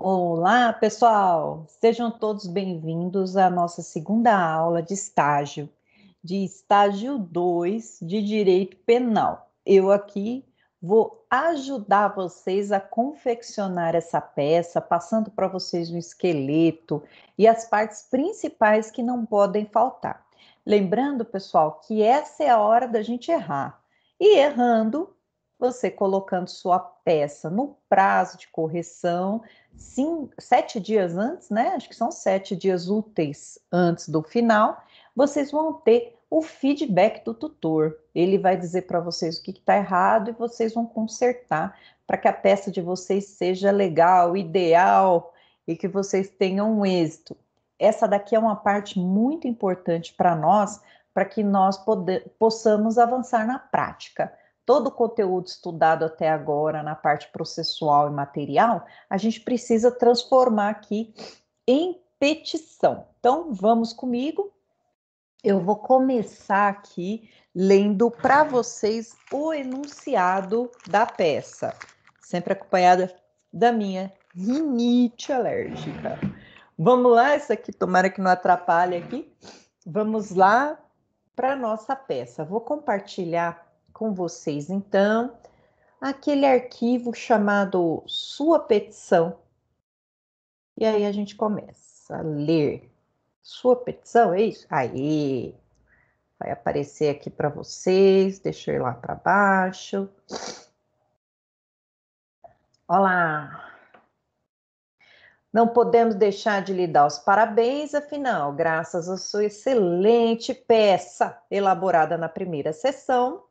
Olá, pessoal! Sejam todos bem-vindos à nossa segunda aula de estágio 2 de Direito Penal. Eu aqui vou ajudar vocês a confeccionar essa peça, passando para vocês o esqueleto e as partes principais que não podem faltar. Lembrando, pessoal, que essa é a hora da gente errar. E errando, você colocando sua peça no prazo de correção, 7 dias antes, né? Acho que são 7 dias úteis antes do final, vocês vão ter o feedback do tutor. Ele vai dizer para vocês o que está errado e vocês vão consertar para que a peça de vocês seja legal, ideal e que vocês tenham um êxito. Essa daqui é uma parte muito importante para nós, para que nós possamos avançar na prática. Todo o conteúdo estudado até agora na parte processual e material, a gente precisa transformar aqui em petição. Então, vamos comigo. Eu vou começar aqui lendo para vocês o enunciado da peça, sempre acompanhada da minha rinite alérgica. Vamos lá, essa aqui tomara que não atrapalhe aqui. Vamos lá para a nossa peça. Vou compartilhar com vocês, então, aquele arquivo chamado Sua Petição. E aí a gente começa a ler. Sua petição, é isso? Aí, vai aparecer aqui para vocês. Deixa eu ir lá para baixo. Olá! Não podemos deixar de lhe dar os parabéns, afinal, graças à sua excelente peça elaborada na primeira sessão,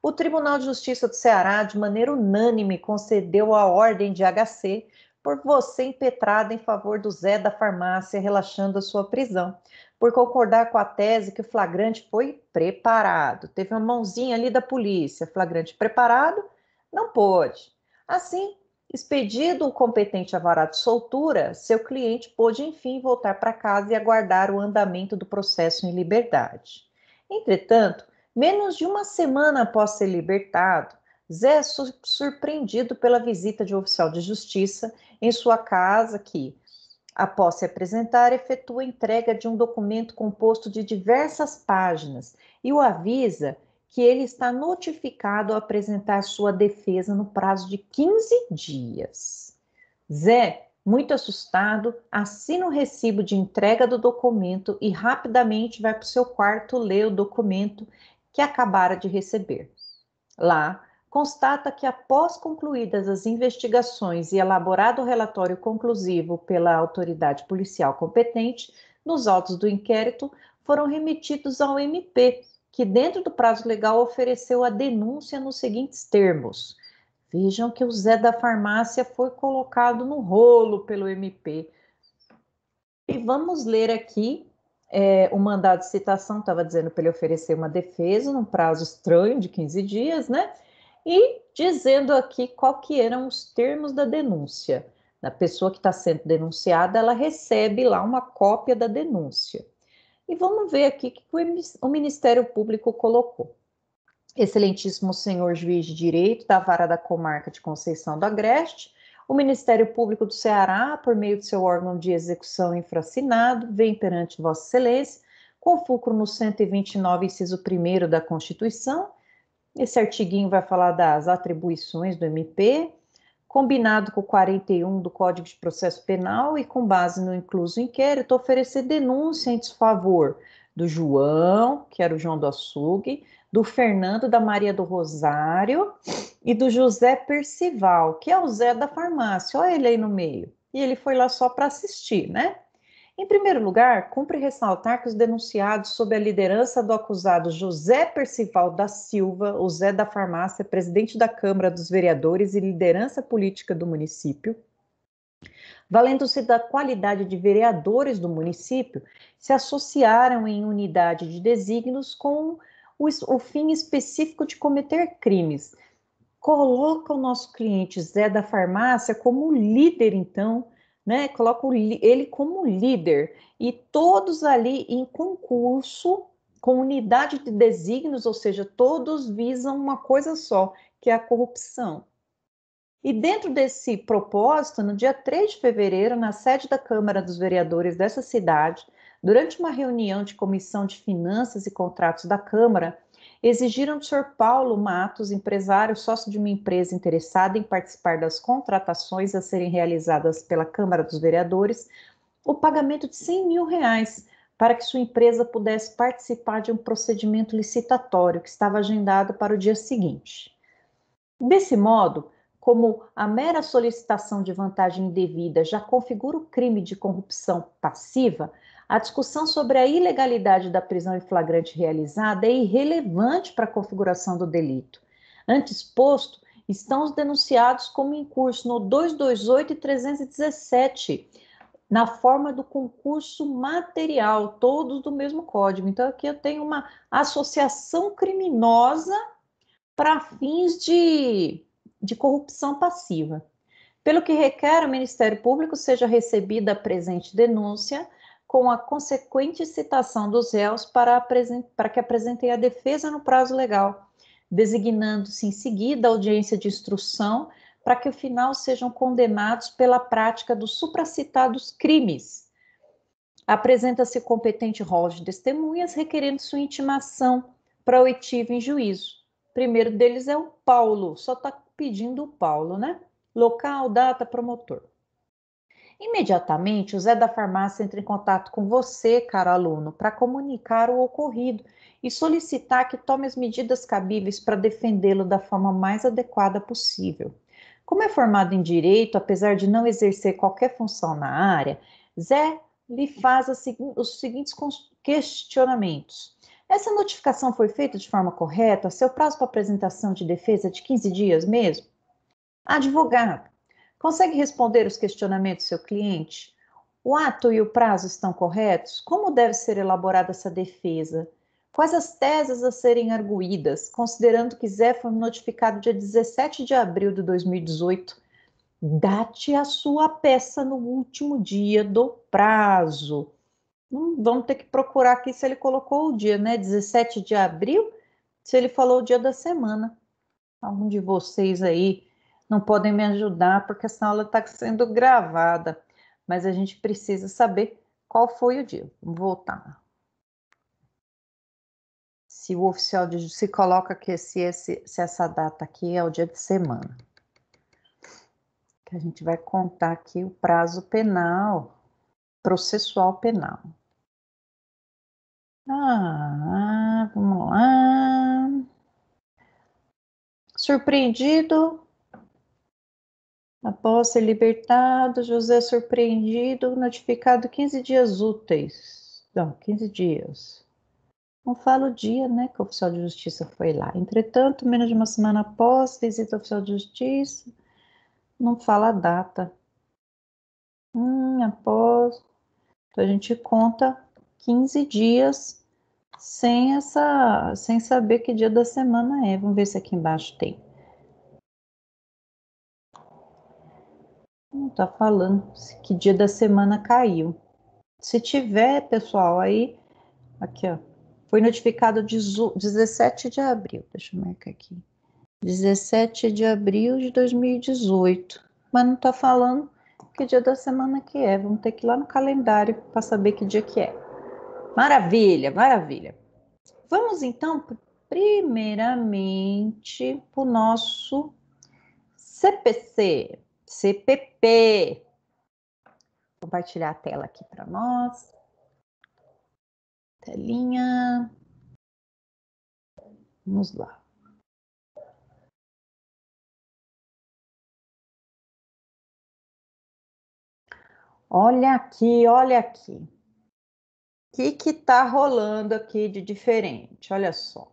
o Tribunal de Justiça do Ceará, de maneira unânime, concedeu a ordem de HC por você impetrada em favor do Zé da farmácia, relaxando a sua prisão, por concordar com a tese que o flagrante foi preparado. Teve uma mãozinha ali da polícia, flagrante preparado, não pôde. Assim, expedido o competente alvará de soltura, seu cliente pôde, enfim, voltar para casa e aguardar o andamento do processo em liberdade. Entretanto, menos de uma semana após ser libertado, Zé é surpreendido pela visita de um oficial de justiça em sua casa que, após se apresentar, efetua a entrega de um documento composto de diversas páginas e o avisa que ele está notificado a apresentar sua defesa no prazo de 15 dias. Zé, muito assustado, assina o recibo de entrega do documento e rapidamente vai para o seu quarto ler o documento que acabara de receber. Lá, constata que após concluídas as investigações e elaborado o relatório conclusivo pela autoridade policial competente, nos autos do inquérito foram remetidos ao MP, que dentro do prazo legal ofereceu a denúncia nos seguintes termos. Vejam que o Zé da farmácia foi colocado no rolo pelo MP. E vamos ler aqui o mandado de citação, estava dizendo para ele oferecer uma defesa num prazo estranho de 15 dias, né? E dizendo aqui qual que eram os termos da denúncia. A pessoa que está sendo denunciada, ela recebe lá uma cópia da denúncia. E vamos ver aqui o que o Ministério Público colocou. Excelentíssimo senhor juiz de direito da vara da comarca de Conceição do Agreste, o Ministério Público do Ceará, por meio de seu órgão de execução infraassinado, vem perante Vossa Excelência, com fulcro no 129, inciso 1º da Constituição. Esse artiguinho vai falar das atribuições do MP, combinado com o 41 do Código de Processo Penal e com base no incluso inquérito, oferecer denúncia em desfavor do João, que era o João do Açougue, do Fernando da Maria do Rosário e do José Percival, que é o Zé da farmácia. Olha ele aí no meio. E ele foi lá só para assistir, né? Em primeiro lugar, cumpre ressaltar que os denunciados sob a liderança do acusado José Percival da Silva, o Zé da farmácia, presidente da Câmara dos Vereadores e liderança política do município, valendo-se da qualidade de vereadores do município, se associaram em unidade de desígnios com o fim específico de cometer crimes. Coloca o nosso cliente Zé da farmácia como líder, então, né? Coloca ele como líder e todos ali em concurso com unidade de desígnios, ou seja, todos visam uma coisa só, que é a corrupção. E dentro desse propósito, no dia 3 de fevereiro, na sede da Câmara dos Vereadores dessa cidade, durante uma reunião de Comissão de Finanças e Contratos da Câmara, exigiram do Sr. Paulo Matos, empresário, sócio de uma empresa interessada em participar das contratações a serem realizadas pela Câmara dos Vereadores, o pagamento de R$100 mil para que sua empresa pudesse participar de um procedimento licitatório que estava agendado para o dia seguinte. Desse modo, como a mera solicitação de vantagem indevida já configura o crime de corrupção passiva, a discussão sobre a ilegalidade da prisão em flagrante realizada é irrelevante para a configuração do delito. Antes posto, estão os denunciados como em curso no 228 e 317, na forma do concurso material, todos do mesmo código. Então, aqui eu tenho uma associação criminosa para fins de corrupção passiva. Pelo que requer ao Ministério Público seja recebida a presente denúncia com a consequente citação dos réus para que apresentem a defesa no prazo legal, designando-se em seguida a audiência de instrução para que, ao final, sejam condenados pela prática dos supracitados crimes. Apresenta-se competente rol de testemunhas requerendo sua intimação para oitivo em juízo. O primeiro deles é o Paulo, só está pedindo o Paulo, né? Local, data, promotor. Imediatamente, o Zé da farmácia entra em contato com você, caro aluno, para comunicar o ocorrido e solicitar que tome as medidas cabíveis para defendê-lo da forma mais adequada possível. Como é formado em direito, apesar de não exercer qualquer função na área, Zé lhe faz os seguintes questionamentos. Essa notificação foi feita de forma correta? Seu prazo para apresentação de defesa é de 15 dias mesmo? Advogado, consegue responder os questionamentos do seu cliente? O ato e o prazo estão corretos? Como deve ser elaborada essa defesa? Quais as teses a serem arguídas, considerando que Zé foi notificado dia 17 de abril de 2018? Date a sua peça no último dia do prazo. Vamos ter que procurar aqui se ele colocou o dia, né? 17 de abril, se ele falou o dia da semana. Algum de vocês aí não podem me ajudar, porque essa aula está sendo gravada, mas a gente precisa saber qual foi o dia. Vamos voltar. Se o oficial de justiça coloca que se essa data aqui é o dia de semana. Que a gente vai contar aqui o prazo penal, processual penal. Vamos lá. Surpreendido. Após ser libertado, José surpreendido, notificado 15 dias úteis. Não, 15 dias. Não fala o dia, né, que o oficial de justiça foi lá. Entretanto, menos de uma semana após visita ao oficial de justiça, não fala a data. Após. Então, a gente conta 15 dias sem saber que dia da semana é. Vamos ver se aqui embaixo tem. Não tá falando que dia da semana caiu. Se tiver, pessoal, aí, aqui, ó, foi notificado 17 de abril, deixa eu marcar aqui, 17 de abril de 2018, mas não tá falando que dia da semana que é, vamos ter que ir lá no calendário para saber que dia que é. Maravilha, maravilha. Vamos então, primeiramente, para o nosso CPP. Compartilhar a tela aqui para nós. Telinha. Vamos lá. Olha aqui, olha aqui. O que está rolando aqui de diferente? Olha só.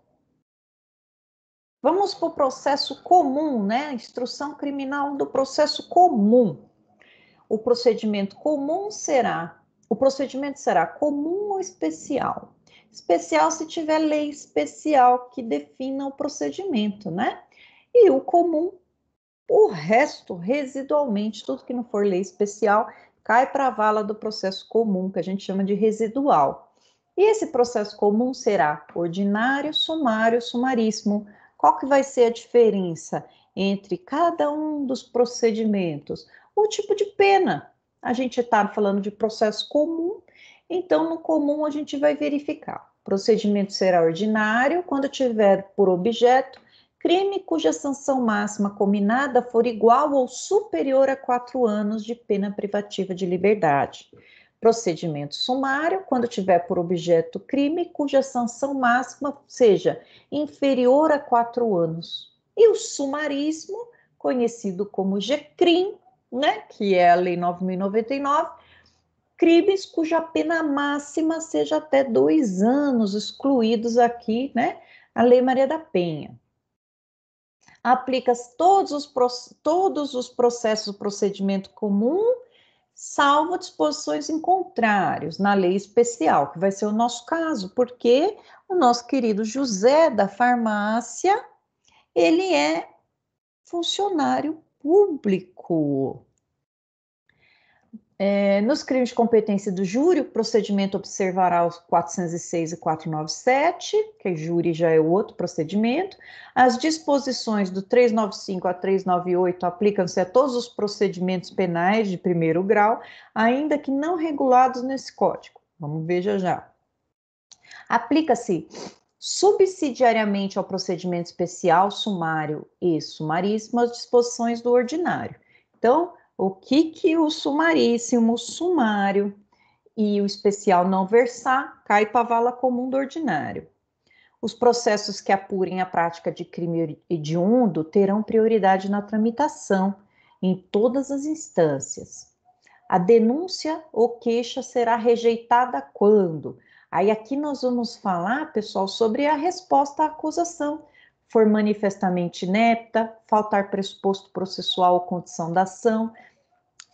Vamos para o processo comum, né? Instrução criminal do processo comum. O procedimento será comum ou especial? Especial se tiver lei especial que defina o procedimento, né? E o comum, o resto, residualmente, tudo que não for lei especial, cai para a vala do processo comum, que a gente chama de residual. E esse processo comum será ordinário, sumário, sumaríssimo. Qual que vai ser a diferença entre cada um dos procedimentos, o tipo de pena. A gente está falando de processo comum, então no comum a gente vai verificar. O procedimento será ordinário quando tiver por objeto crime cuja sanção máxima combinada for igual ou superior a 4 anos de pena privativa de liberdade. Procedimento sumário, quando tiver por objeto crime cuja sanção máxima seja inferior a 4 anos. E o sumaríssimo, conhecido como GCRIM, né, que é a Lei 9.099, crimes cuja pena máxima seja até 2 anos, excluídos aqui, né, a Lei Maria da Penha. Aplica todos os processos do procedimento comum, salvo disposições em contrários na lei especial, que vai ser o nosso caso, porque o nosso querido José da farmácia, ele é funcionário público. Nos crimes de competência do júri, o procedimento observará os 406 e 497, que júri já é outro procedimento. As disposições do 395 a 398 aplicam-se a todos os procedimentos penais de primeiro grau, ainda que não regulados nesse código. Vamos ver já. Aplica-se subsidiariamente ao procedimento especial, sumário e sumaríssimo as disposições do ordinário. Então, o que o sumaríssimo, o sumário e o especial não versar, cai para a vala comum do ordinário. Os processos que apurem a prática de crime hediondo terão prioridade na tramitação em todas as instâncias. A denúncia ou queixa será rejeitada quando? Aí aqui nós vamos falar, pessoal, sobre a resposta à acusação. For manifestamente inepta, faltar pressuposto processual ou condição da ação,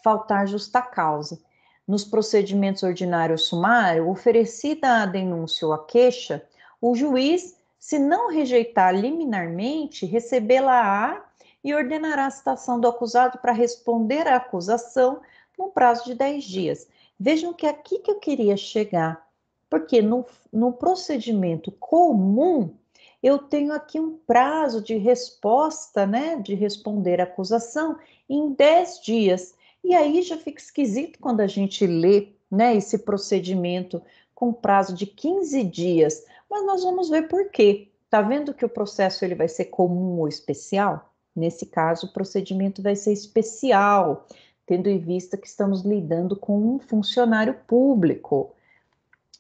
faltar justa causa. Nos procedimentos ordinário sumário, oferecida a denúncia ou a queixa, o juiz, se não rejeitar liminarmente, recebê-la-á e ordenará a citação do acusado para responder à acusação no prazo de 10 dias. Vejam que aqui que eu queria chegar, porque no procedimento comum, eu tenho aqui um prazo de resposta, né, de responder à acusação em 10 dias. E aí já fica esquisito quando a gente lê, né, esse procedimento com prazo de 15 dias, mas nós vamos ver por quê. Tá vendo que o processo ele vai ser comum ou especial? Nesse caso, o procedimento vai ser especial, tendo em vista que estamos lidando com um funcionário público.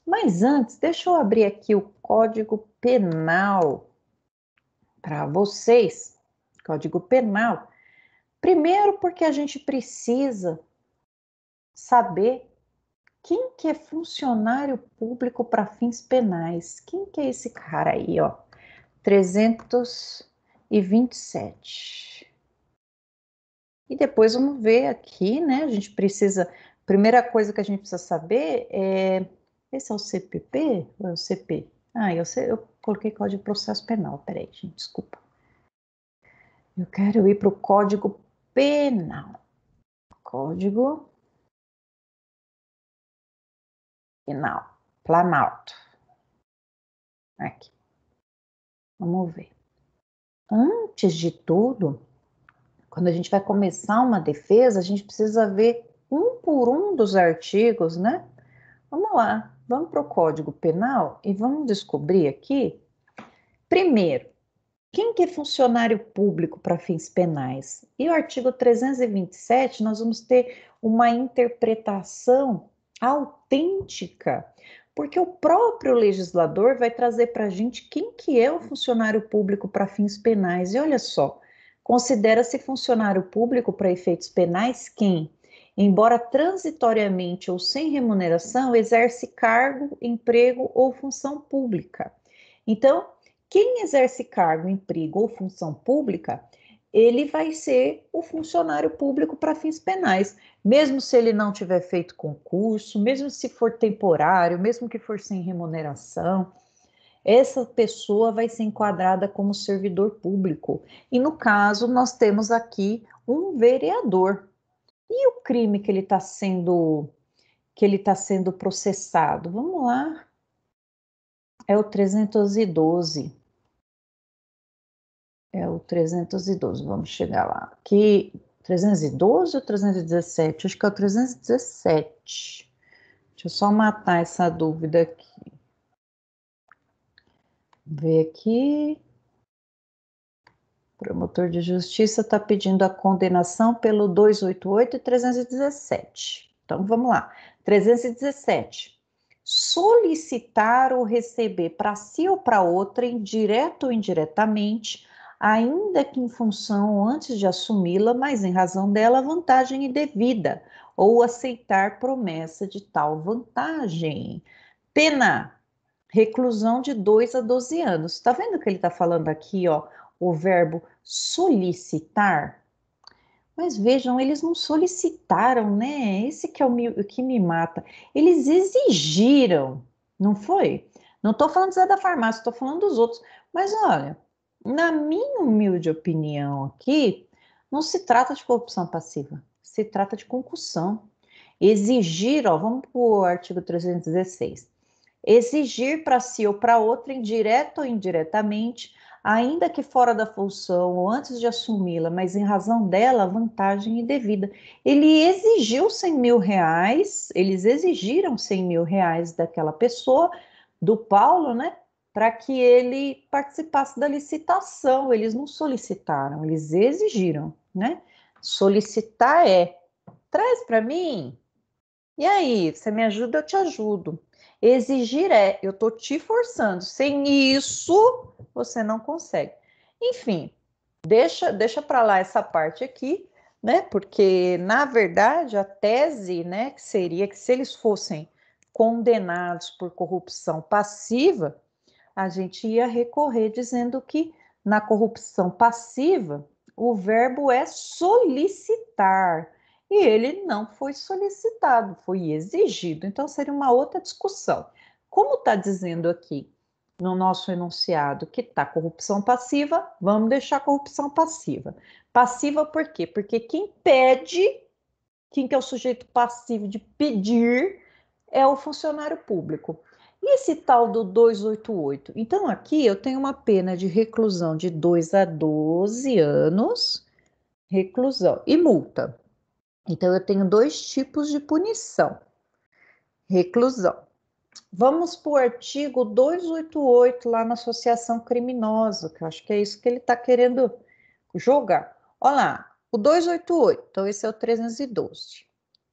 Mas antes, deixa eu abrir aqui o Código Penal para vocês. Código Penal. Primeiro, porque a gente precisa saber quem que é funcionário público para fins penais. Quem que é esse cara aí, ó? 327. E depois vamos ver aqui, né? A gente precisa. Primeira coisa que a gente precisa saber é. Esse é o CPP ou é o CP? Ah, eu coloquei Código de Processo Penal. Peraí, gente, desculpa. Eu quero ir para o Código Penal. Código Penal. Planalto. Aqui. Vamos ver. Antes de tudo, quando a gente vai começar uma defesa, a gente precisa ver um por um dos artigos, né? Vamos lá, vamos para o Código Penal e vamos descobrir aqui, primeiro, quem que é funcionário público para fins penais? E o artigo 327, nós vamos ter uma interpretação autêntica, porque o próprio legislador vai trazer para a gente quem que é o funcionário público para fins penais. E olha só, considera-se funcionário público para efeitos penais quem, embora transitoriamente ou sem remuneração, exerce cargo, emprego ou função pública. Então, quem exerce cargo, emprego ou função pública, ele vai ser o funcionário público para fins penais, mesmo se ele não tiver feito concurso, mesmo se for temporário, mesmo que for sem remuneração, essa pessoa vai ser enquadrada como servidor público. E no caso, nós temos aqui um vereador. E o crime que ele está sendo processado? Vamos lá. É o 312. É o 312, vamos chegar lá. Aqui, 312 ou 317? Acho que é o 317. Deixa eu só matar essa dúvida aqui. Ver aqui. O promotor de justiça está pedindo a condenação pelo 288 e 317. Então, vamos lá. 317. Solicitar ou receber para si ou para outra, direto ou indiretamente, ainda que em função ou antes de assumi-la, mas em razão dela, vantagem indevida, ou aceitar promessa de tal vantagem. Pena: reclusão de 2 a 12 anos. Está vendo que ele está falando aqui, ó, o verbo solicitar? Mas vejam, eles não solicitaram, né? Esse que é o que me mata. Eles exigiram, não foi? Não estou falando Zé da Farmácia, estou falando dos outros. Mas olha, na minha humilde opinião aqui, não se trata de corrupção passiva, se trata de concussão. Exigir, ó, vamos para o artigo 316. Exigir para si ou para outra, indireta ou indiretamente, ainda que fora da função ou antes de assumi-la, mas em razão dela, vantagem indevida. Ele exigiu 100 mil reais, eles exigiram 100 mil reais daquela pessoa, do Paulo, né? Para que ele participasse da licitação. Eles não solicitaram, eles exigiram, né? Solicitar é: traz para mim. E aí, você me ajuda, eu te ajudo. Exigir é: eu tô te forçando. Sem isso, você não consegue. Enfim, deixa para lá essa parte aqui, né? Porque na verdade a tese, né, que seria que se eles fossem condenados por corrupção passiva, a gente ia recorrer dizendo que na corrupção passiva o verbo é solicitar. E ele não foi solicitado, foi exigido. Então seria uma outra discussão. Como está dizendo aqui no nosso enunciado que está corrupção passiva, vamos deixar corrupção passiva. Passiva por quê? Porque quem pede, quem que é o sujeito passivo de pedir, é o funcionário público. E esse tal do 288? Então, aqui eu tenho uma pena de reclusão de 2 a 12 anos, reclusão e multa. Então, eu tenho dois tipos de punição: reclusão. Vamos para o artigo 288 lá na associação criminosa, que eu acho que é isso que ele está querendo jogar. Olha lá, o 288, então esse é o 312.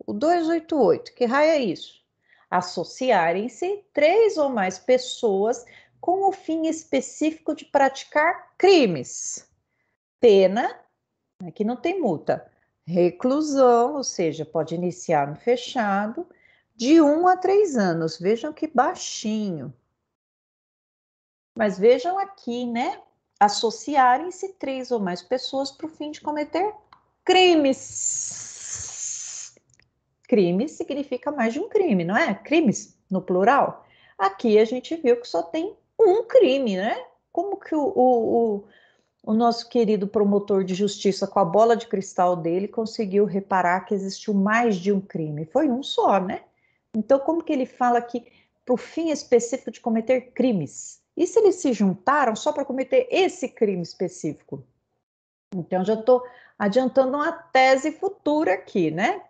O 288, que raio é isso? Associarem-se 3 ou mais pessoas com o fim específico de praticar crimes. Pena, aqui não tem multa, reclusão, ou seja, pode iniciar no fechado, de 1 a 3 anos. Vejam que baixinho. Mas vejam aqui, né? Associarem-se 3 ou mais pessoas para o fim de cometer crimes. Crime significa mais de um crime, não é? Crimes, no plural. Aqui a gente viu que só tem um crime, né? Como que o nosso querido promotor de justiça, com a bola de cristal dele, conseguiu reparar que existiu mais de um crime? Foi um só, né? Então, como que ele fala que para o fim específico de cometer crimes? E se eles se juntaram só para cometer esse crime específico? Então, já estou adiantando uma tese futura aqui, né?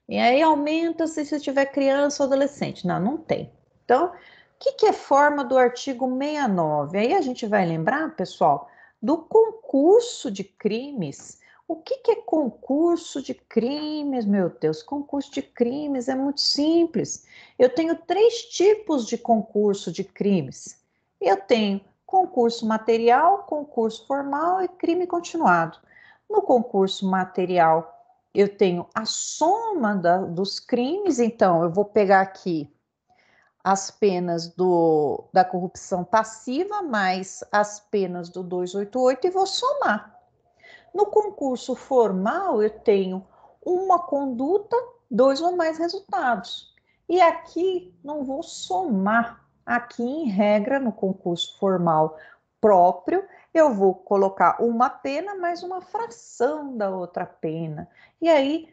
E aí aumenta se tiver criança ou adolescente. Não, não tem. Então, o que é forma do artigo 69? Aí a gente vai lembrar, pessoal, do concurso de crimes. O que é concurso de crimes, meu Deus? Concurso de crimes é muito simples. Eu tenho 3 tipos de concurso de crimes. Eu tenho concurso material, concurso formal e crime continuado. No concurso material, eu tenho a soma dos crimes, então eu vou pegar aqui as penas da corrupção passiva mais as penas do 288 e vou somar. No concurso formal, eu tenho uma conduta, 2 ou mais resultados. E aqui não vou somar. Aqui, em regra, no concurso formal próprio, eu vou colocar uma pena mais uma fração da outra pena. E aí,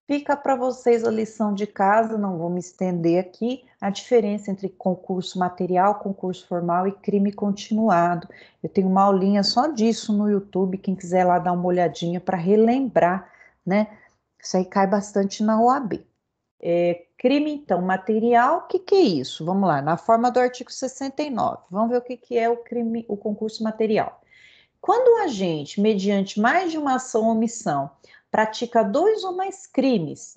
Fica para vocês a lição de casa, não vou me estender aqui, a diferença entre concurso material, concurso formal e crime continuado. Eu tenho uma aulinha só disso no YouTube, quem quiser lá dar uma olhadinha para relembrar, né? Isso aí cai bastante na OAB. Crime, então, material, o que é isso? Vamos lá, na forma do artigo 69. Vamos ver o que é o crime, o concurso material. Quando o agente, mediante mais de uma ação ou omissão, pratica dois ou mais crimes,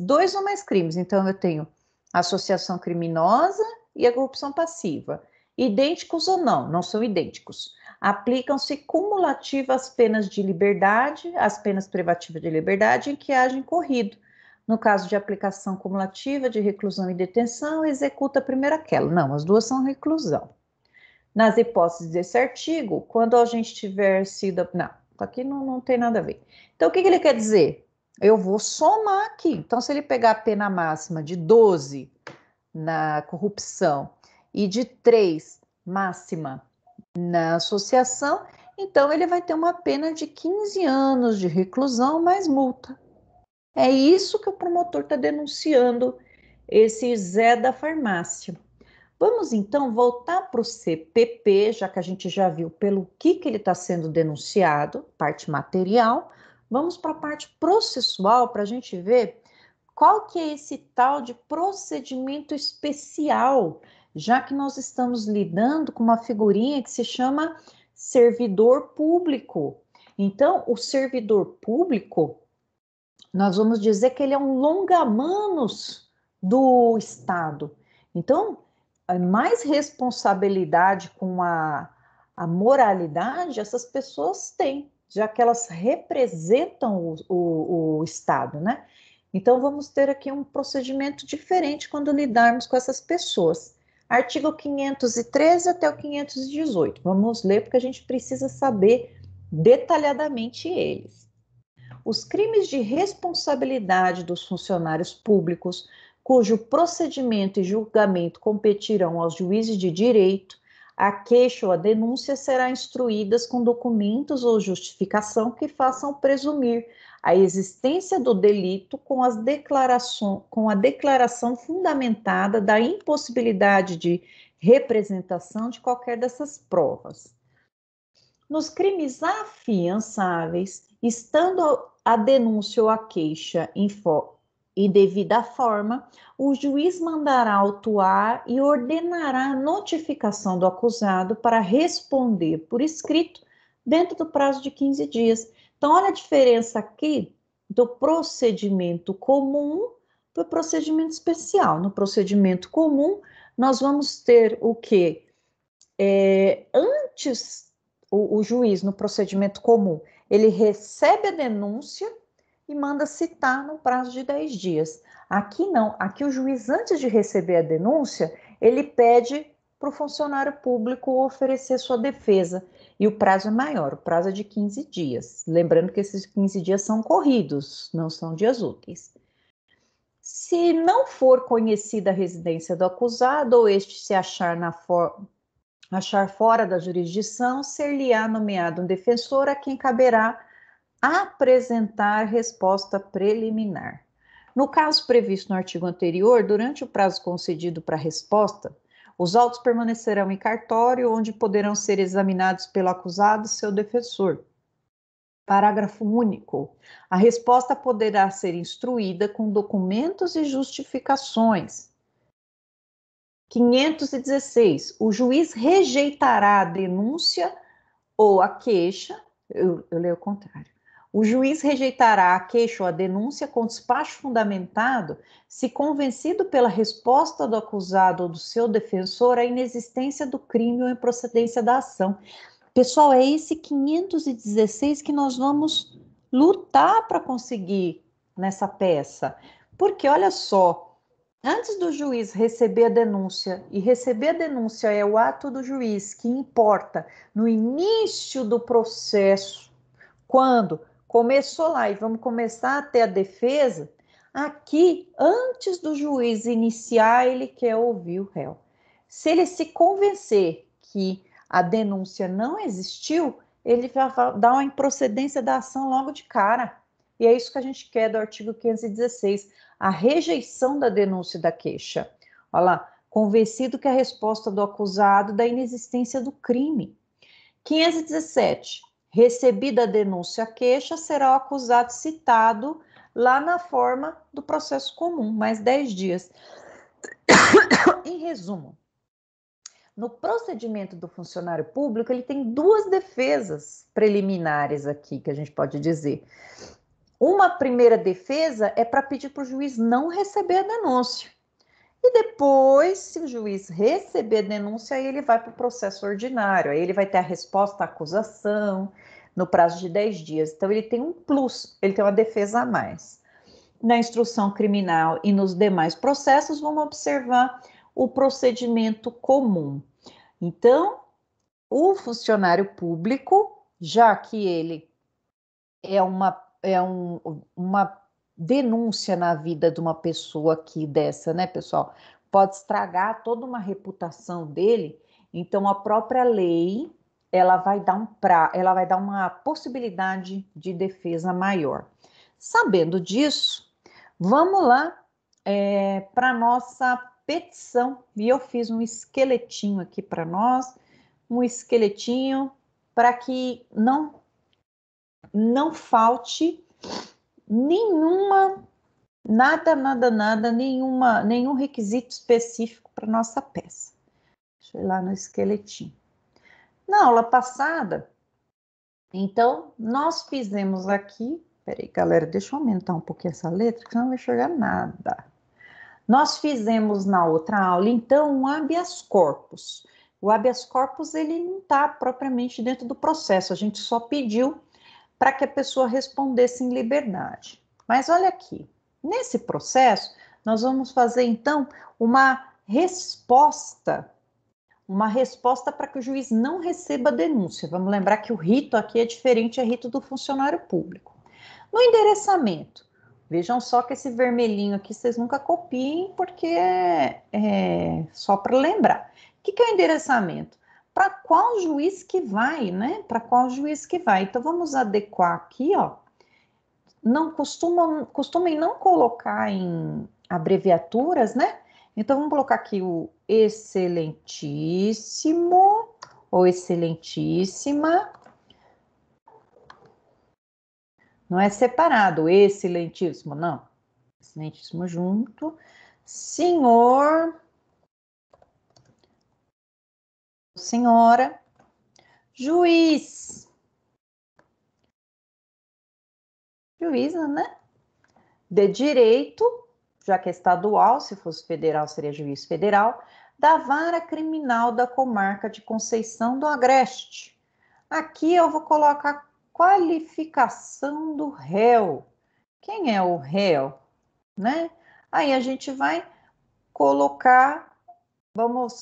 então eu tenho associação criminosa e a corrupção passiva, idênticos ou não, não são idênticos. Aplicam-se cumulativas penas de liberdade, as penas privativas de liberdade em que haja incorrido. No caso de aplicação cumulativa de reclusão e detenção, executa a primeira aquela. Não, as duas são reclusão. Nas hipóteses desse artigo, quando a gente tiver sido. Não, aqui não tem nada a ver. Então, o que ele quer dizer? Eu vou somar aqui. Então, se ele pegar a pena máxima de 12 na corrupção e de 3 máxima na associação, então ele vai ter uma pena de 15 anos de reclusão mais multa. É isso que o promotor está denunciando, esse Zé da farmácia. Vamos então voltar para o CPP, já que a gente já viu pelo que ele está sendo denunciado, parte material. Vamos para a parte processual para a gente ver qual que é esse tal de procedimento especial, já que nós estamos lidando com uma figurinha que se chama servidor público. Então, o servidor público, nós vamos dizer que ele é um longa-manos do Estado. Então, mais responsabilidade com a moralidade essas pessoas têm, já que elas representam o Estado, né? Então, vamos ter aqui um procedimento diferente quando lidarmos com essas pessoas. Artigo 513 até o 518. Vamos ler porque a gente precisa saber detalhadamente eles. Os crimes de responsabilidade dos funcionários públicos, cujo procedimento e julgamento competirão aos juízes de direito, a queixa ou a denúncia será instruídas com documentos ou justificação que façam presumir a existência do delito com a declaração fundamentada da impossibilidade de representação de qualquer dessas provas. Nos crimes afiançáveis, estando a denúncia ou a queixa em devida forma, o juiz mandará autuar e ordenará a notificação do acusado para responder por escrito dentro do prazo de 15 dias. Então, olha a diferença aqui do procedimento comum para o procedimento especial. No procedimento comum, nós vamos ter o quê? Antes, o juiz, no procedimento comum, ele recebe a denúncia e manda citar no prazo de 10 dias. Aqui não, aqui o juiz, antes de receber a denúncia, ele pede para o funcionário público oferecer sua defesa. E o prazo é maior, o prazo é de 15 dias. Lembrando que esses 15 dias são corridos, não são dias úteis. Se não for conhecida a residência do acusado ou este se achar fora da jurisdição, ser-lhe-á nomeado um defensor a quem caberá apresentar resposta preliminar. No caso previsto no artigo anterior, durante o prazo concedido para a resposta, os autos permanecerão em cartório, onde poderão ser examinados pelo acusado e seu defensor. Parágrafo único. A resposta poderá ser instruída com documentos e justificações. 516. O juiz rejeitará a denúncia ou a queixa, eu leio o contrário. O juiz rejeitará a queixa ou a denúncia com despacho fundamentado se convencido pela resposta do acusado ou do seu defensor a inexistência do crime ou a improcedência da ação. Pessoal, é esse 516 que nós vamos lutar para conseguir nessa peça. Porque, olha só, antes do juiz receber a denúncia, e receber a denúncia é o ato do juiz que importa no início do processo, quando começou lá e vamos começar a ter a defesa, aqui, antes do juiz iniciar, ele quer ouvir o réu. Se ele se convencer que a denúncia não existiu, ele vai dar uma improcedência da ação logo de cara. E é isso que a gente quer do artigo 516, a rejeição da denúncia e da queixa. Olha lá, convencido que a resposta do acusado da inexistência do crime. 517, recebida a denúncia, a queixa, será o acusado citado lá na forma do processo comum, mais 10 dias. Em resumo, no procedimento do funcionário público, ele tem duas defesas preliminares aqui, que a gente pode dizer. Uma primeira defesa é para pedir para o juiz não receber a denúncia. E depois, se o juiz receber a denúncia, aí ele vai para o processo ordinário. Aí ele vai ter a resposta à acusação no prazo de 10 dias. Então, ele tem um plus, ele tem uma defesa a mais. Na instrução criminal e nos demais processos, vamos observar o procedimento comum. Então, o funcionário público, já que ele é uma denúncia na vida de uma pessoa aqui dessa, né, pessoal? Pode estragar toda uma reputação dele. Então, a própria lei, ela vai dar uma possibilidade de defesa maior. Sabendo disso, vamos lá para nossa petição. E eu fiz um esqueletinho aqui para nós, um esqueletinho para que não falte nenhuma, nenhum requisito específico para nossa peça. Deixa eu ir lá no esqueletinho. Na aula passada, então, nós fizemos aqui, peraí, galera, deixa eu aumentar um pouquinho essa letra, que senão não vai enxergar nada. Nós fizemos na outra aula, então, um habeas corpus. O habeas corpus, ele não está propriamente dentro do processo, a gente só pediu para que a pessoa respondesse em liberdade. Mas olha aqui, nesse processo, nós vamos fazer, então, uma resposta para que o juiz não receba a denúncia. Vamos lembrar que o rito aqui é diferente, é rito do funcionário público. No endereçamento, vejam só que esse vermelhinho aqui vocês nunca copiem, porque é só para lembrar. O que é o endereçamento? Para qual juiz que vai, né? Para qual juiz que vai. Então, vamos adequar aqui, ó. Não costumem não colocar em abreviaturas, né? Então, vamos colocar aqui o excelentíssimo ou excelentíssima. Não é separado, excelentíssimo, não. Excelentíssimo junto. Senhor, senhora, juiz. Juíza, né? De direito, já que é estadual, se fosse federal, seria juiz federal, da vara criminal da comarca de Conceição do Agreste. Aqui eu vou colocar qualificação do réu. Quem é o réu, né? Aí a gente vai colocar,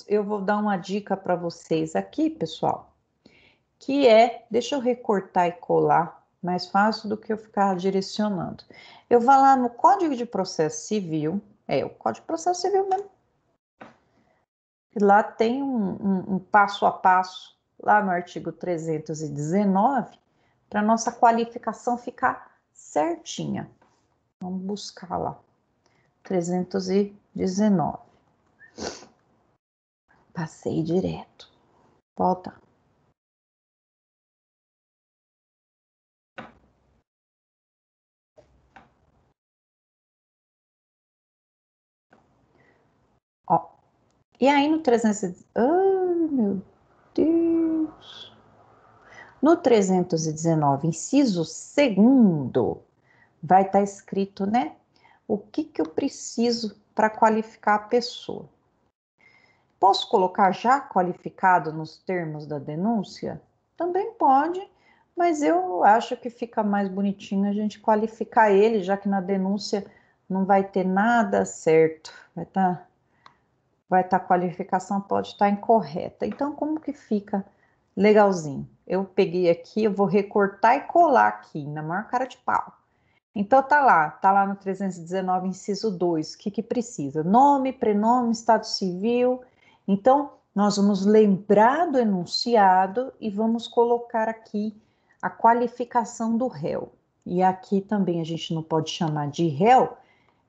eu vou dar uma dica para vocês aqui, pessoal, que deixa eu recortar e colar, mais fácil do que eu ficar direcionando. Eu vou lá no Código de Processo Civil, o Código de Processo Civil mesmo. Lá tem um passo a passo, lá no artigo 319, para nossa qualificação ficar certinha. Vamos buscar lá. 319. Passei direto. Volta. Ó. E aí no 319... Ai, meu Deus. No 319, inciso 2º, vai estar escrito, né? O que eu preciso para qualificar a pessoa. Posso colocar já qualificado nos termos da denúncia? Também pode, mas eu acho que fica mais bonitinho a gente qualificar ele, já que na denúncia não vai ter nada certo. A qualificação pode estar incorreta. Então, como que fica legalzinho? Eu peguei aqui, eu vou recortar e colar aqui, na maior cara de pau. Então, tá lá no 319, inciso 2, o que precisa? Nome, prenome, estado civil. Então, nós vamos lembrar do enunciado e vamos colocar aqui a qualificação do réu. E aqui também a gente não pode chamar de réu,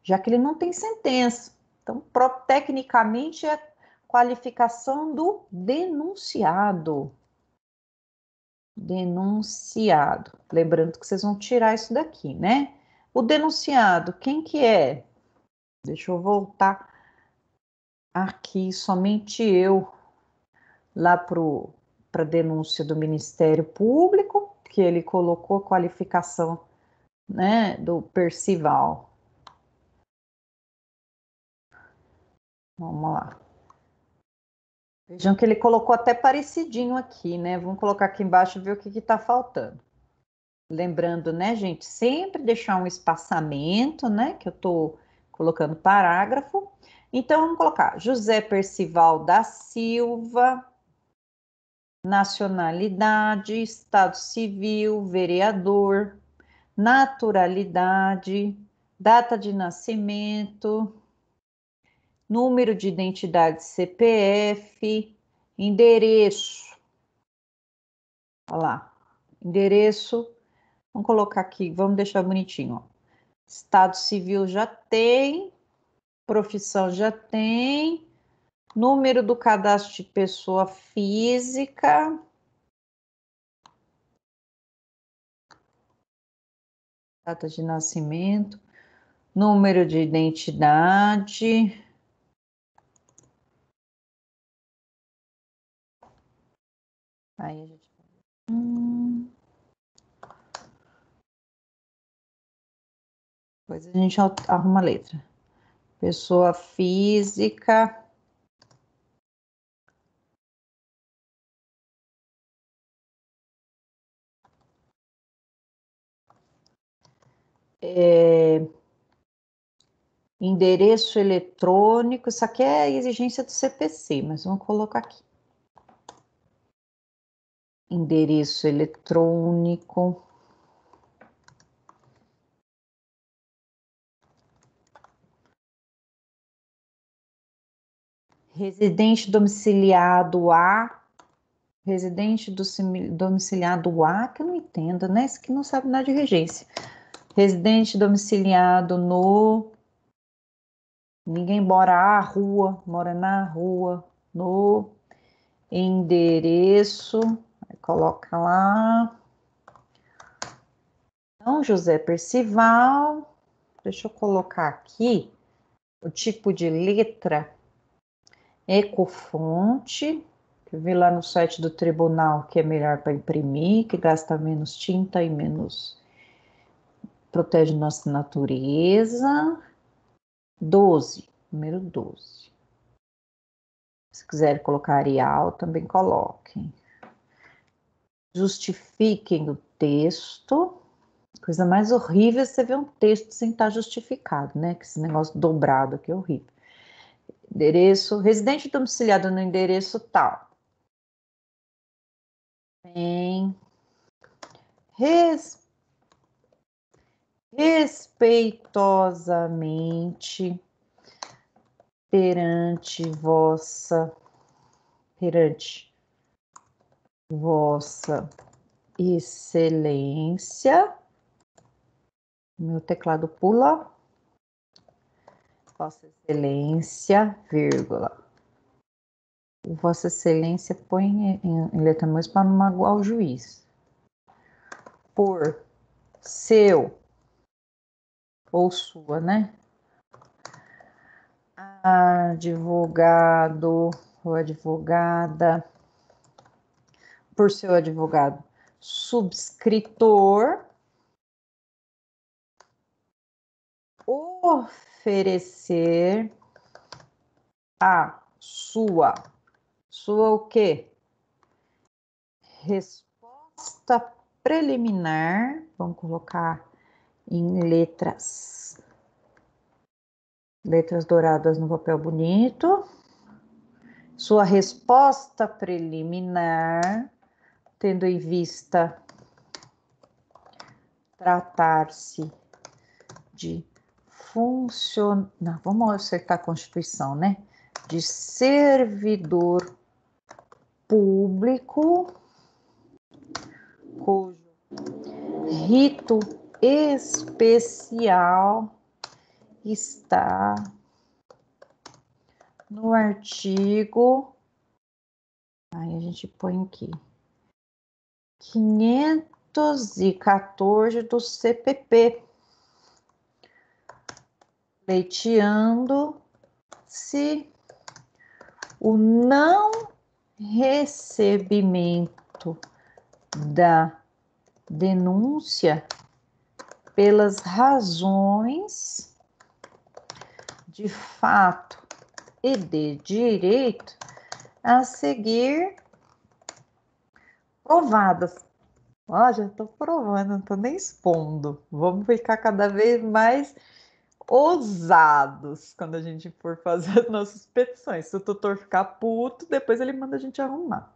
já que ele não tem sentença. Então, tecnicamente, é a qualificação do denunciado. Denunciado. Lembrando que vocês vão tirar isso daqui, né? O denunciado, quem que é? Deixa eu voltar aqui, somente eu, lá para a denúncia do Ministério Público, que ele colocou a qualificação, né, do Percival. Vamos lá. Vejam que ele colocou até parecidinho aqui, né? Vamos colocar aqui embaixo e ver o que está faltando. Lembrando, né, gente, sempre deixar um espaçamento, né, que eu estou colocando parágrafo. Então, vamos colocar José Percival da Silva, nacionalidade, estado civil, vereador, naturalidade, data de nascimento, número de identidade CPF, endereço. Olha lá, endereço. Vamos colocar aqui, vamos deixar bonitinho, ó. Estado civil já tem, profissão já tem, número do cadastro de pessoa física, data de nascimento, número de identidade. Aí a gente. Depois a gente arruma a letra. Pessoa física. Endereço eletrônico. Isso aqui é a exigência do CPC, mas vamos colocar aqui. Endereço eletrônico. Residente domiciliado a. Residente domiciliado a, que eu não entendo, né? Esse que não sabe nada de regência. Residente domiciliado no. Ninguém mora na rua, no endereço. Coloca lá. Então, José Percival. Deixa eu colocar aqui o tipo de letra Ecofonte. Que eu vi lá no site do tribunal que é melhor para imprimir, que gasta menos tinta e menos. Protege nossa natureza. 12, número 12. Se quiserem colocar Arial, também coloquem. Justifiquem o texto. Coisa mais horrível é você ver um texto sem estar justificado, né? Que esse negócio dobrado aqui é horrível. Endereço, residente domiciliado no endereço tal. Tem respeitosamente perante vossa excelência. Meu teclado pula. Vossa excelência, vírgula. Vossa excelência põe em letra maiúscula para não magoar o juiz. Por seu ou sua, né? Advogado ou advogada. Por seu advogado subscritor. Oferecer a sua o quê? Resposta preliminar. Vamos colocar em letras douradas no papel bonito. Sua resposta preliminar, tendo em vista tratar-se de funcionário, vamos acertar a Constituição, né? De servidor público, cujo rito especial está no artigo, aí a gente põe aqui, 514 do CPP, pleiteando-se o não recebimento da denúncia pelas razões de fato e de direito a seguir provadas. Ó, já estou provando, não estou nem expondo. Vamos ficar cada vez mais ousados quando a gente for fazer as nossas petições. Se o tutor ficar puto, depois ele manda a gente arrumar.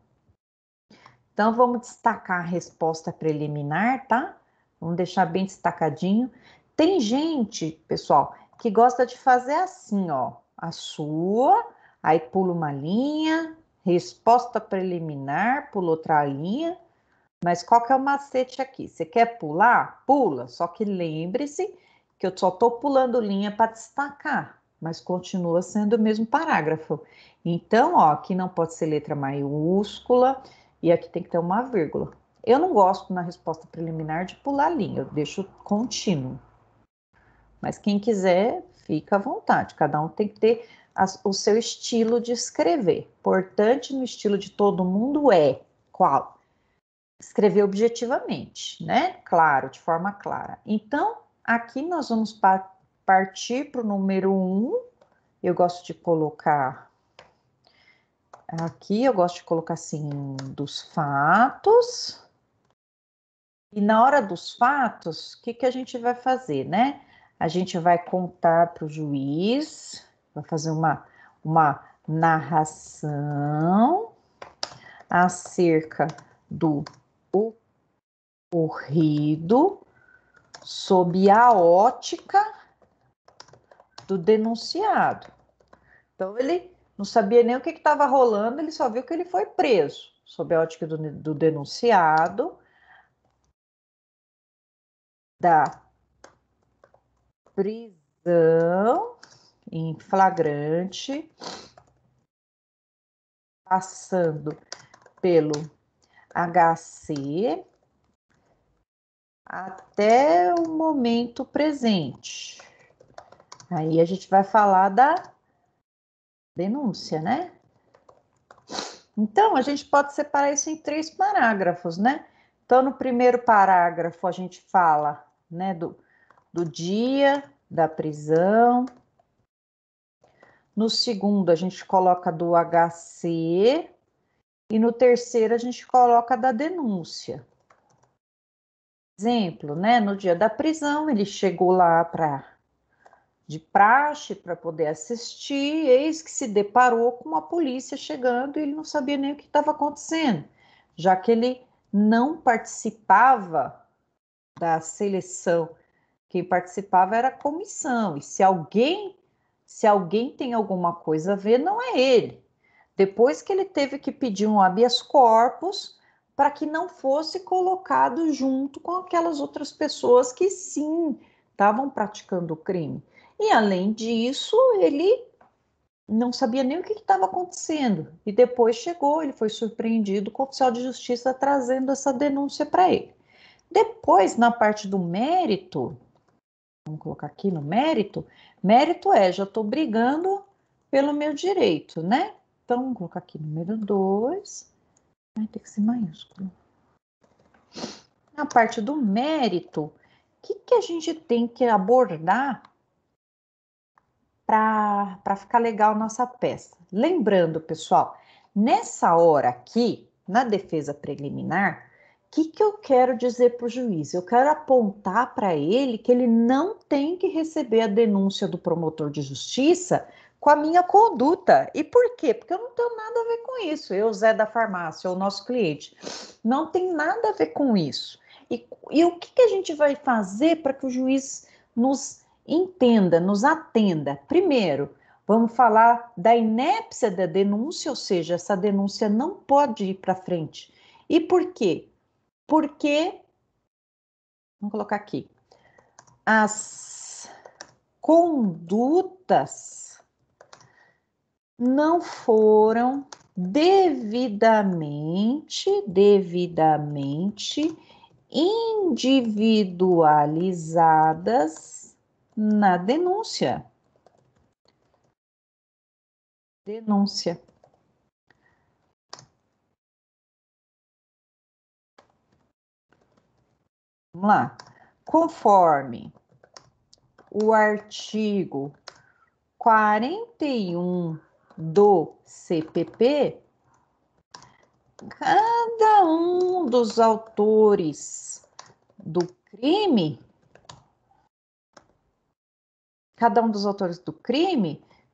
Então, vamos destacar a resposta preliminar, tá? Vamos deixar bem destacadinho. Tem gente, pessoal, que gosta de fazer assim, ó. A sua, aí pula uma linha, resposta preliminar, pula outra linha. Mas qual que é o macete aqui? Você quer pular? Pula. Só que lembre-se que eu só estou pulando linha para destacar, mas continua sendo o mesmo parágrafo. Então, ó, aqui não pode ser letra maiúscula e aqui tem que ter uma vírgula. Eu não gosto na resposta preliminar de pular linha, eu deixo contínuo. Mas quem quiser, fica à vontade. Cada um tem que ter o seu estilo de escrever. Importante no estilo de todo mundo é qual? Escrever objetivamente, né? Claro, de forma clara. Então, aqui nós vamos partir para o número 1. Eu gosto de colocar aqui, eu gosto de colocar assim, dos fatos. E na hora dos fatos, o que a gente vai fazer, né? A gente vai contar para o juiz, vai fazer uma narração acerca do ocorrido sob a ótica do denunciado. Então, ele não sabia nem o que estava rolando, ele só viu que ele foi preso. Sob a ótica do denunciado, da prisão em flagrante, passando pelo HC até o momento presente. Aí a gente vai falar da denúncia, né? Então, a gente pode separar isso em 3 parágrafos, né? Então, no primeiro parágrafo, a gente fala, né, do dia da prisão. No segundo, a gente coloca do HC. E no terceiro, a gente coloca da denúncia. Exemplo, né? No dia da prisão, ele chegou lá de praxe para poder assistir, eis que se deparou com a polícia chegando e ele não sabia nem o que estava acontecendo, já que ele não participava da seleção. Quem participava era a comissão, e se alguém tem alguma coisa a ver, não é ele. Depois que ele teve que pedir um habeas corpus para que não fosse colocado junto com aquelas outras pessoas que sim estavam praticando o crime. E além disso, ele não sabia nem o que estava acontecendo. E depois chegou, ele foi surpreendido com o oficial de justiça trazendo essa denúncia para ele. Depois, na parte do mérito, vamos colocar aqui no mérito, mérito é, já estou brigando pelo meu direito, né? Então, vamos colocar aqui número 2, vai ter que ser maiúsculo. Na parte do mérito, o que a gente tem que abordar para ficar legal nossa peça? Lembrando, pessoal, nessa hora aqui, na defesa preliminar, o que eu quero dizer para o juiz? Eu quero apontar para ele que ele não tem que receber a denúncia do promotor de justiça com a minha conduta. E por quê? Porque eu não tenho nada a ver com isso. Eu, Zé da farmácia, o nosso cliente, não tem nada a ver com isso. E o que a gente vai fazer para que o juiz nos entenda, nos atenda? Primeiro, vamos falar da inépcia da denúncia, ou seja, essa denúncia não pode ir para frente. E por quê? Porque, vamos colocar aqui, as condutas não foram devidamente individualizadas na denúncia. Vamos lá. Conforme o artigo 41 do CPP, cada um dos autores do crime,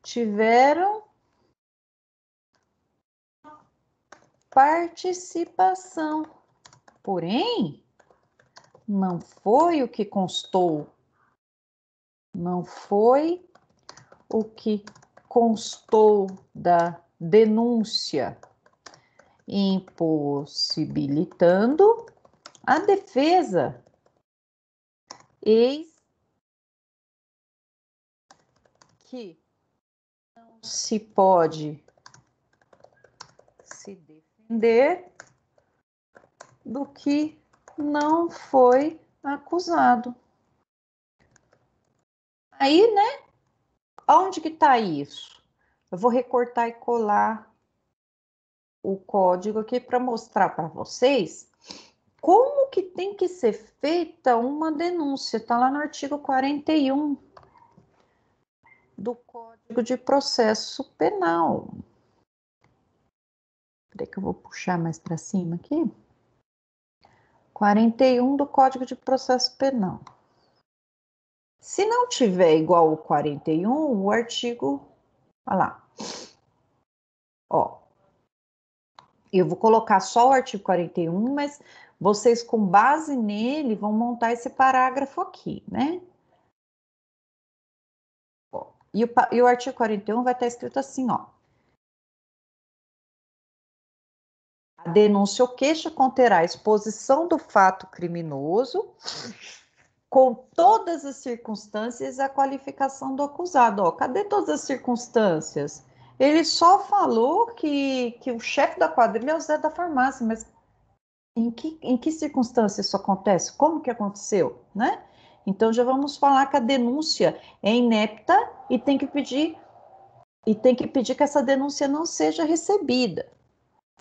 tiveram participação, porém, não foi o que constou, da denúncia, impossibilitando a defesa, eis que não se pode se defender do que não foi acusado. Aí, né? Onde que tá isso? Eu vou recortar e colar o código aqui para mostrar para vocês como que tem que ser feita uma denúncia. Tá lá no artigo 41 do Código de Processo Penal. Peraí que eu vou puxar mais para cima aqui. 41 do Código de Processo Penal. Se não tiver igual o 41, o artigo... Olha lá. Ó. Eu vou colocar só o artigo 41, mas vocês, com base nele, vão montar esse parágrafo aqui, né? Ó, e o artigo 41 vai estar escrito assim, ó. A denúncia ou queixa conterá a exposição do fato criminoso com todas as circunstâncias e a qualificação do acusado. Ó, cadê todas as circunstâncias? Ele só falou que o chefe da quadrilha é o Zé da farmácia, mas em que circunstância isso acontece? Como que aconteceu, né? Então já vamos falar que a denúncia é inepta e tem que pedir que essa denúncia não seja recebida.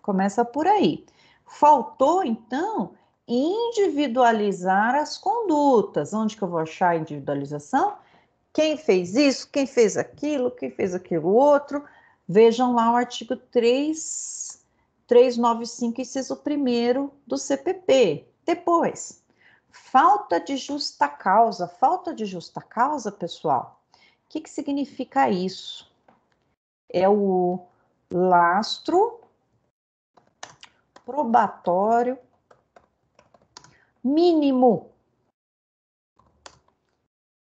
Começa por aí. Faltou, então, individualizar as condutas. Onde que eu vou achar a individualização? Quem fez isso, quem fez aquilo outro. Vejam lá o artigo 395, inciso 1º do CPP. Depois, falta de justa causa. Falta de justa causa, pessoal, o que significa isso? É o lastro probatório mínimo.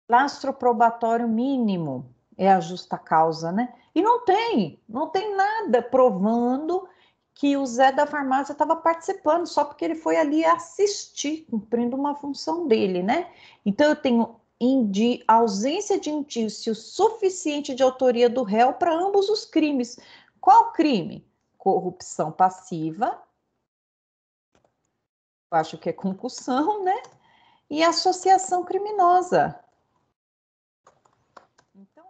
Lastro probatório mínimo é a justa causa, né? E não tem nada provando que o Zé da farmácia estava participando, só porque ele foi ali assistir, cumprindo uma função dele, né? Então eu tenho ausência de indício suficiente de autoria do réu para ambos os crimes. Qual crime? Corrupção passiva, eu acho que é concussão, né? E associação criminosa. Então,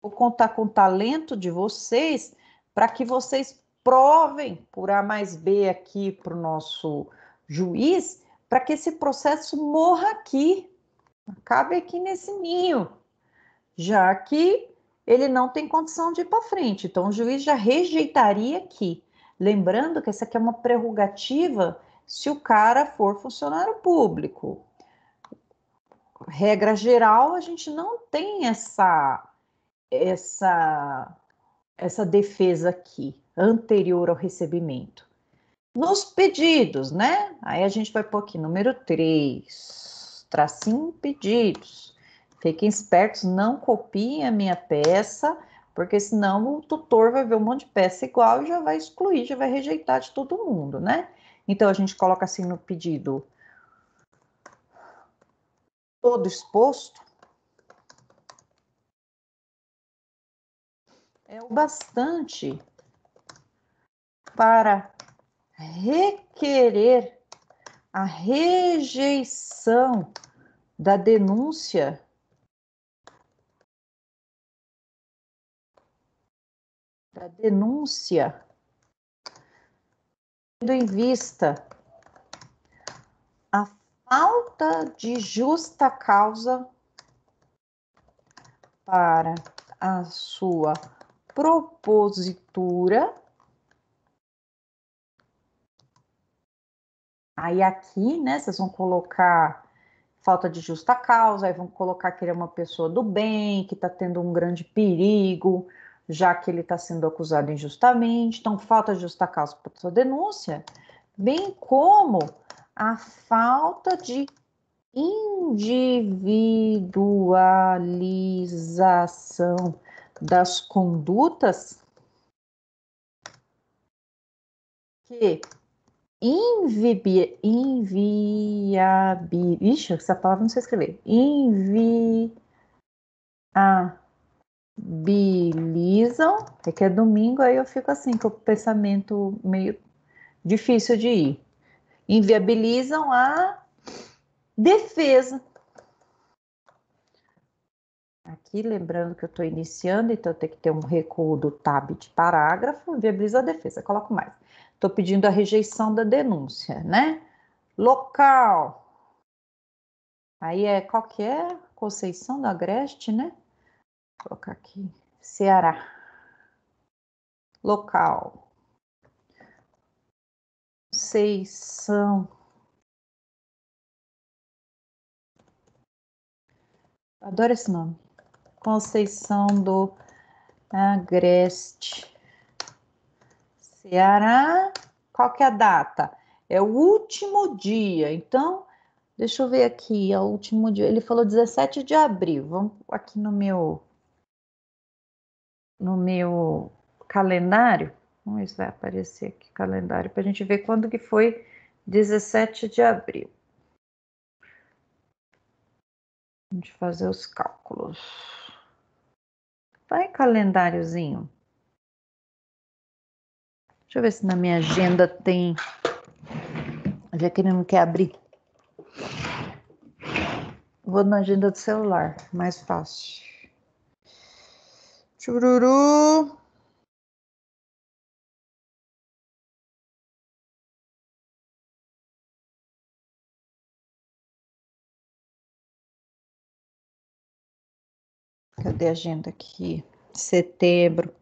vou contar com o talento de vocês para que vocês provem por A mais B aqui para o nosso juiz, para que esse processo morra aqui, acabe aqui nesse ninho, já que ele não tem condição de ir para frente. Então, o juiz já rejeitaria aqui. Lembrando que essa aqui é uma prerrogativa se o cara for funcionário público. Regra geral, a gente não tem essa defesa aqui, anterior ao recebimento. Nos pedidos, né? Aí a gente vai pôr aqui, número 3, tracinho pedidos. Fiquem espertos, não copiem a minha peça, porque senão o tutor vai ver um monte de peça igual e já vai excluir, já vai rejeitar de todo mundo, né? Então, a gente coloca assim no pedido: todo exposto, é o bastante para requerer a rejeição da denúncia tendo em vista a falta de justa causa para a sua propositura. Aí aqui, né, vocês vão colocar falta de justa causa, aí vão colocar que ele é uma pessoa do bem, que está tendo um grande perigo, já que ele está sendo acusado injustamente. Então, falta de justa causa para sua denúncia, bem como a falta de individualização das condutas que Ixi, essa palavra não sei escrever. Inviabilizam. É que é domingo, aí eu fico assim, com o pensamento meio difícil de ir. Inviabilizam a defesa. Aqui, lembrando que eu estou iniciando, então tem que ter um recuo do tab de parágrafo. Inviabiliza a defesa. Coloco mais. Estou pedindo a rejeição da denúncia, né? Local. Aí qual que é? Conceição do Agreste, né? Vou colocar aqui. Ceará. Local. Conceição. Adoro esse nome. Conceição do Agreste. Ceará. Qual que é a data? É o último dia. Então, deixa eu ver aqui. É o último dia. Ele falou 17 de abril. Vamos aqui no meu calendário. Vamos ver se vai aparecer aqui calendário para a gente ver quando que foi 17 de abril. A gente fazer os cálculos. Vai calendáriozinho. Deixa eu ver se na minha agenda tem. Já que ele não quer abrir. Vou na agenda do celular, mais fácil. Chururu. Cadê a agenda aqui? Setembro.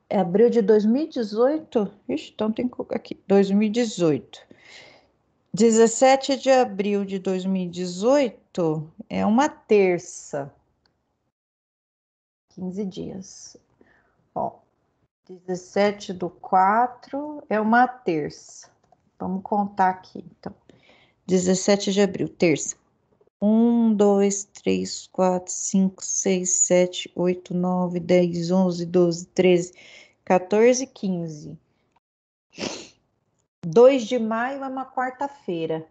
É abril de 2018? Ixi, então tem aqui. 2018. 17 de abril de 2018 é uma terça. 15 dias. Ó, 17/4 é uma terça. Vamos contar aqui, então. 17 de abril, terça. 1, 2, 3, 4, 5, 6, 7, 8, 9, 10, 11, 12, 13, 14, 15. 2 de maio é uma quarta-feira.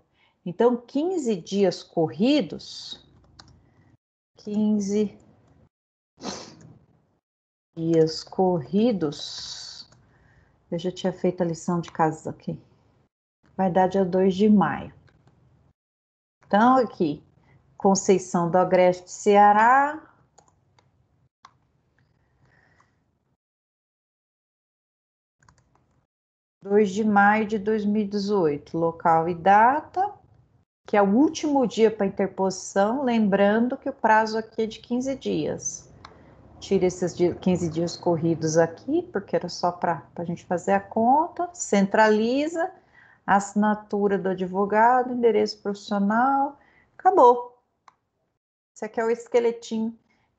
Então, 15 dias corridos. 15 dias corridos. Eu já tinha feito a lição de casa aqui. Vai dar dia 2 de maio. Então, aqui, Conceição do Agreste, Ceará. (2 de maio de 2018), local e data, que é o último dia para interposição, lembrando que o prazo aqui é de 15 dias. Tira esses 15 dias corridos aqui, porque era só para a gente fazer a conta, centraliza, assinatura do advogado, endereço profissional, acabou. Esse aqui é o esqueletinho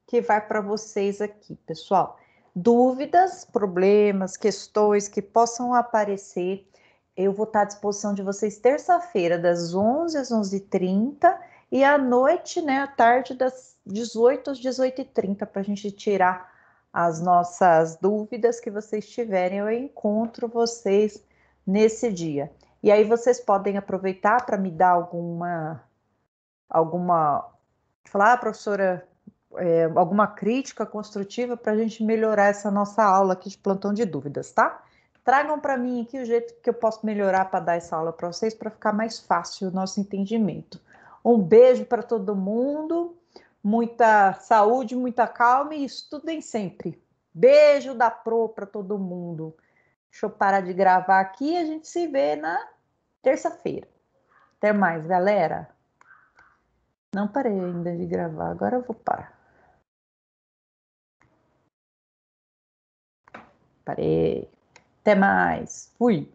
que vai para vocês aqui, pessoal. Dúvidas, problemas, questões que possam aparecer, eu vou estar à disposição de vocês terça-feira, das 11 às 11h30 e à noite, né, à tarde, das 18 às 18h30, para a gente tirar as nossas dúvidas que vocês tiverem. Eu encontro vocês nesse dia. E aí vocês podem aproveitar para me dar alguma Falar, professora, alguma crítica construtiva para a gente melhorar essa nossa aula aqui de plantão de dúvidas, tá? Tragam para mim aqui o jeito que eu posso melhorar para dar essa aula para vocês, para ficar mais fácil o nosso entendimento. Um beijo para todo mundo, muita saúde, muita calma e estudem sempre. Beijo da Pro para todo mundo. Deixa eu parar de gravar aqui e a gente se vê na terça-feira. Até mais, galera. Não parei ainda de gravar, agora eu vou parar. Parei. Até mais. Fui.